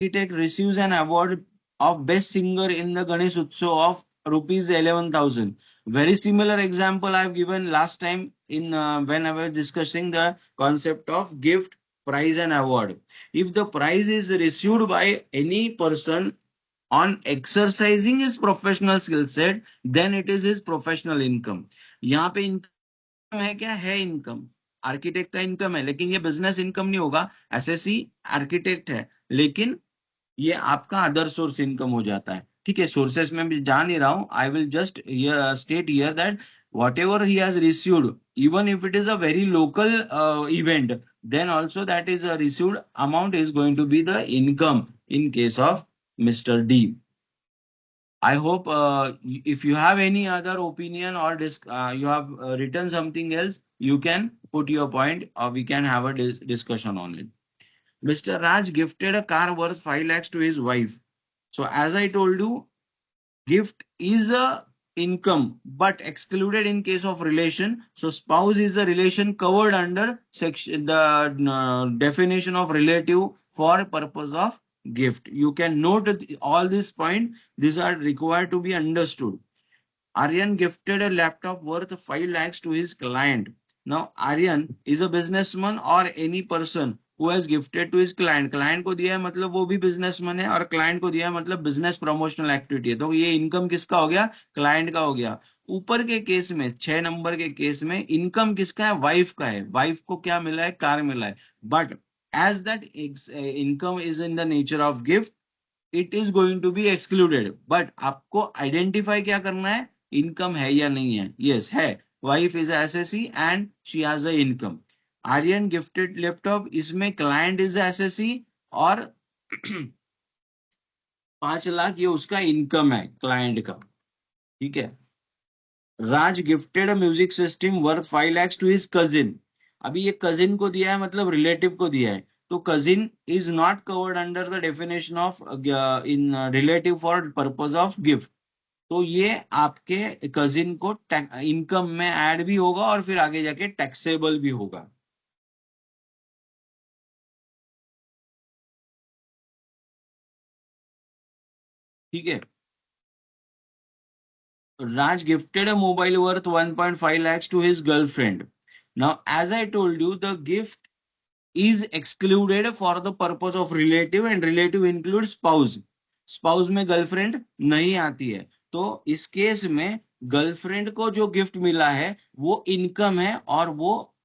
architect receives an award of best singer in the Ganesh Utsav of rupees 11,000. Very similar example I've given last time in when I was discussing the concept of gift, prize and award. If the prize is received by any person on exercising his professional skill set, then it is his professional income. यहाँ पे income है क्या? है income, architect का income है, लेकिन ये business income नहीं होगा। एसएससी आर्किटेक्ट है, लेकिन ये आपका अदर सोर्स इनकम हो जाता है। ठीक है, सोर्सेस में भी जा नहीं रहा हूं, I will just state here that what ever he has received, even if it is a very local event, then also that is a received amount is going to be the income in case of Mr. D. I hope if you have any other opinion or you have written something else, you can put your point or we can have a discussion on it. Mr. Raj gifted a car worth 5 lakhs to his wife. So as I told you, gift is a income but excluded in case of relation. So spouse is the relation covered under section the definition of relative for purpose of gift. You can note all these points. These are required to be understood. Aryan gifted a laptop worth 5 lakhs to his client. Now, Aryan is a businessman or any person who has gifted to his client. Client को दिया है मतलब वो भी businessman है, और client को दिया है मतलब बिजनेस प्रमोशनल एक्टिविटी है। तो ये इनकम किसका हो गया? क्लाइंट का हो गया। ऊपर के केस में 6 नंबर के केस में इनकम किसका है? वाइफ का है। वाइफ को क्या मिला है? कार मिला है। But as that income is in the nature of gift, it is going to be excluded. But आपको आइडेंटिफाई क्या करना है? इनकम है या नहीं है? यस है, wife is SSC and she has a income. Aryan gifted laptop, इसमें क्लाइंट इज एसएससी और 5 लाख ये उसका इनकम है क्लाइंट का। ठीक है। Raj gifted a music system worth 5 lakhs to his cousin. अभी ये कजिन को दिया है मतलब रिलेटिव को दिया है, तो cousin is not covered under the definition of in relative for purpose of gift. तो ये आपके कजिन को इनकम में ऐड भी होगा और फिर आगे जाके टैक्सेबल भी होगा। ठीक है। Raj gifted a mobile worth 1.5 lakhs to his girlfriend. Now, as I told you, the gift is excluded for the purpose of relative and relative includes spouse. Spouse में गर्लफ्रेंड नहीं आती है, तो इस केस में गर्लफ्रेंड को जो gift मिला है वो इनकम है और वो